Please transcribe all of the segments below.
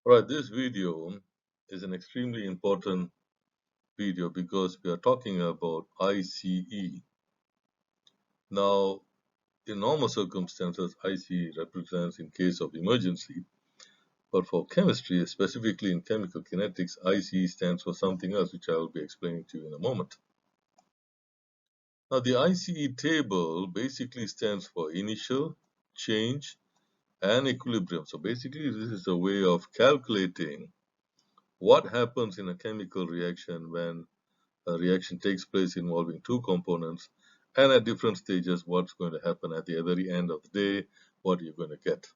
Right, this video is an extremely important video because we are talking about ICE. Now, in normal circumstances, ICE represents in case of emergency, but for chemistry, specifically in chemical kinetics, ICE stands for something else, which I will be explaining to you in a moment. Now, the ICE table basically stands for initial, change, and equilibrium. So basically, this is a way of calculating what happens in a chemical reaction when a reaction takes place involving two components, and at different stages, what's going to happen at the very end of the day, what you're going to get.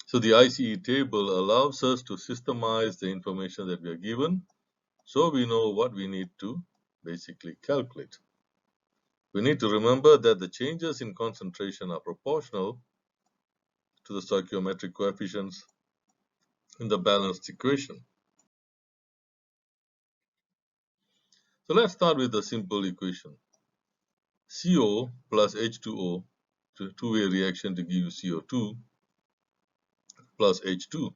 So the ICE table allows us to systemize the information that we are given, so we know what we need to basically calculate. We need to remember that the changes in concentration are proportional to the stoichiometric coefficients in the balanced equation. So let's start with a simple equation. CO plus H2O, two-way reaction to give you CO2, plus H2.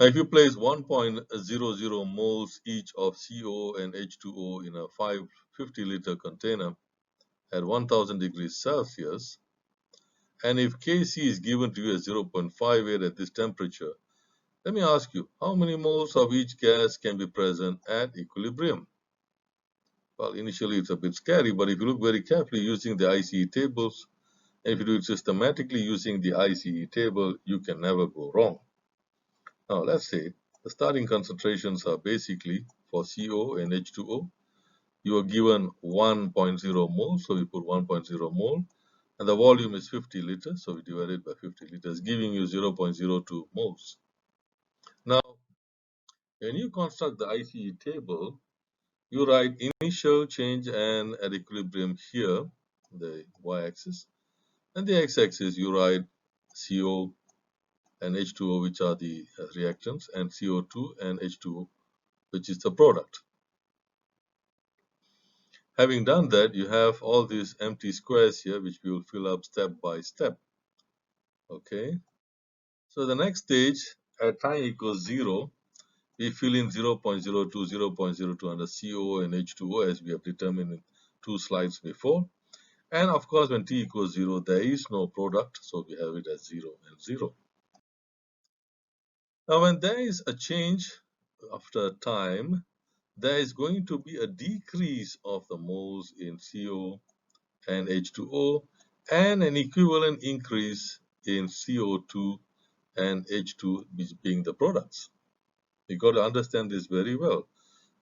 Now, if you place 1.00 moles each of CO and H2O in a 550-liter container at 1000 degrees Celsius, and if Kc is given to you as 0.58 at this temperature, let me ask you, how many moles of each gas can be present at equilibrium? Well, initially it's a bit scary, but if you look very carefully using the ICE tables, and if you do it systematically using the ICE table, you can never go wrong. Now, let's say the starting concentrations are basically for CO and H2O. You are given 1.0 mole, so we put 1.0 mole, and the volume is 50 liters, so we divide it by 50 liters, giving you 0.02 moles. Now, when you construct the ICE table, you write initial change and at equilibrium here, the y-axis, and the x-axis you write CO and H2O, which are the reactants, and CO2 and H2O, which is the product. Having done that, you have all these empty squares here, which we will fill up step by step. Okay. So the next stage, at time equals 0, we fill in 0.02, 0.02 under CO and H2O, as we have determined in 2 slides before. And of course, when t equals 0, there is no product, so we have it as 0 and 0. Now, when there is a change after time, there is going to be a decrease of the moles in CO and H2O and an equivalent increase in CO2 and H2, which being the products. You got to understand this very well.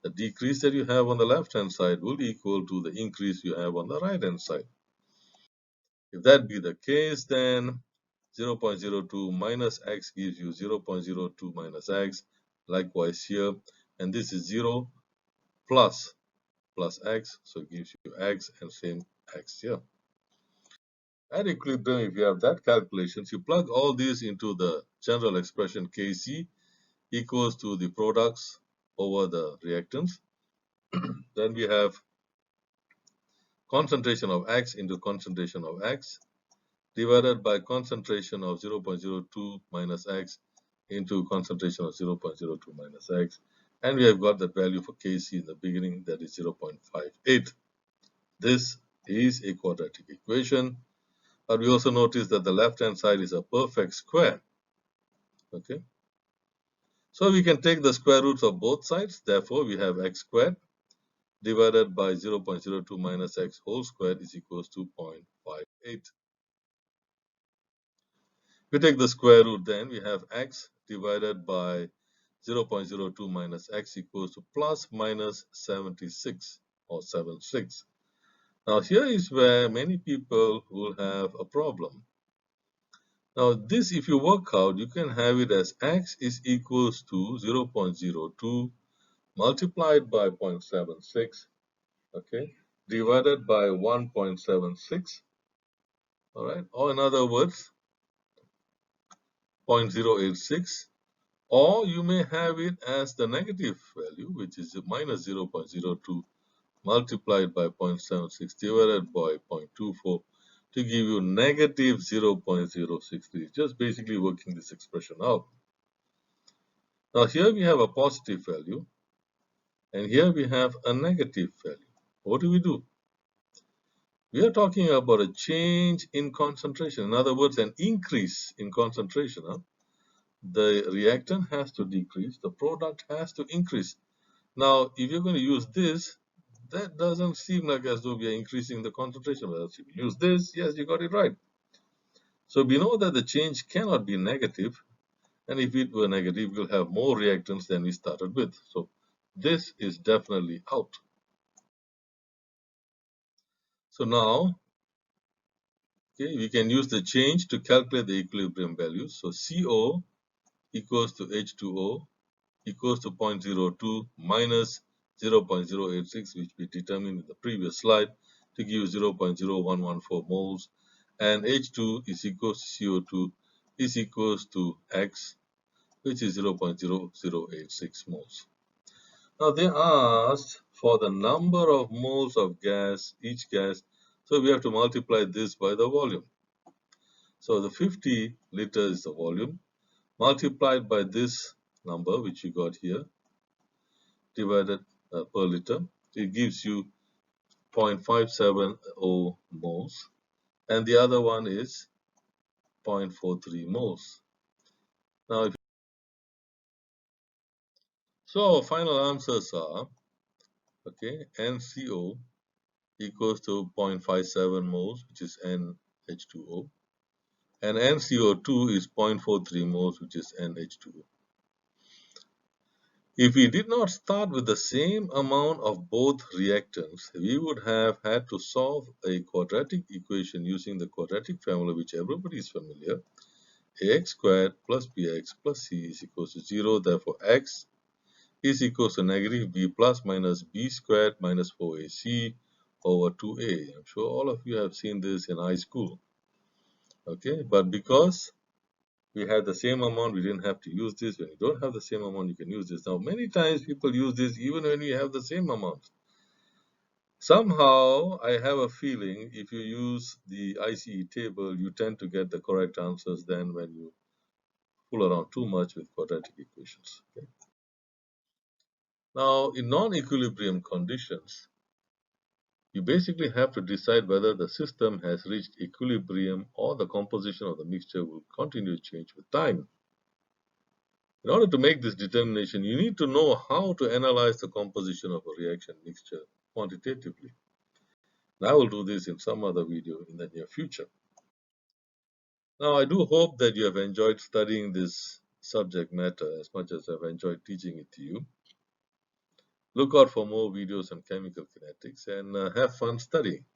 The decrease that you have on the left hand side will equal to the increase you have on the right hand side. If that be the case, then 0.02 minus x gives you 0.02 minus x. Likewise here, and this is 0 plus x, so it gives you x, and same x here. At equilibrium, if you have that calculations, you plug all these into the general expression Kc equals to the products over the reactants. Then we have concentration of x into concentration of x divided by concentration of 0.02 minus x into concentration of 0.02 minus x. And we have got that value for Kc in the beginning, that is 0.58. This is a quadratic equation. But we also notice that the left-hand side is a perfect square. Okay. So we can take the square roots of both sides. Therefore, we have x squared divided by 0.02 minus x whole squared is equals to 0.58. If we take the square root, then we have x divided by 0.02 minus x equals to plus minus 76 or 76. Now, here is where many people will have a problem. Now, this, if you work out, you can have it as x is equals to 0.02 multiplied by 0.76, okay, divided by 1.76, all right, or in other words, 0.086, or you may have it as the negative value, which is minus 0.02 multiplied by 0.76 divided by 0.24, to give you negative 0.063. Just basically working this expression out. Now here we have a positive value, and here we have a negative value. What do we do? We are talking about a change in concentration. In other words, an increase in concentration. The reactant has to decrease, the product has to increase. Now, if you're going to use this, that doesn't seem like as though we are increasing the concentration. Well, if you use this, yes, you got it right. So we know that the change cannot be negative, and if it were negative, we'll have more reactants than we started with. So this is definitely out. So now, okay, we can use the change to calculate the equilibrium values. So CO equals to H2O equals to 0.02 minus 0.086, which we determined in the previous slide to give 0.0114 moles, and H2 is equals to CO2 is equals to X, which is 0.0086 moles. Now they asked for the number of moles of gas, each gas, so we have to multiply this by the volume. So the 50 liters is the volume, multiplied by this number, which you got here, divided per liter, it gives you 0.570 moles, and the other one is 0.43 moles. Now, so our final answers are, okay, NCO equals to 0.57 moles, which is NH2O, and NCO2 is 0.43 moles, which is NH2O. If we did not start with the same amount of both reactants, we would have had to solve a quadratic equation using the quadratic formula which everybody is familiar. Ax squared plus bx plus c is equals to 0. Therefore, x is equals to negative b plus minus b squared minus 4ac over 2a. I'm sure all of you have seen this in high school. Okay, but because we had the same amount, we didn't have to use this. When you don't have the same amount, you can use this. Now, many times people use this even when you have the same amount. Somehow, I have a feeling if you use the ICE table, you tend to get the correct answers than when you fool around too much with quadratic equations. Okay? Now, in non-equilibrium conditions, you basically have to decide whether the system has reached equilibrium or the composition of the mixture will continue to change with time. In order to make this determination, you need to know how to analyze the composition of a reaction mixture quantitatively. And I will do this in some other video in the near future. Now, I do hope that you have enjoyed studying this subject matter as much as I've enjoyed teaching it to you. Look out for more videos on chemical kinetics and have fun studying.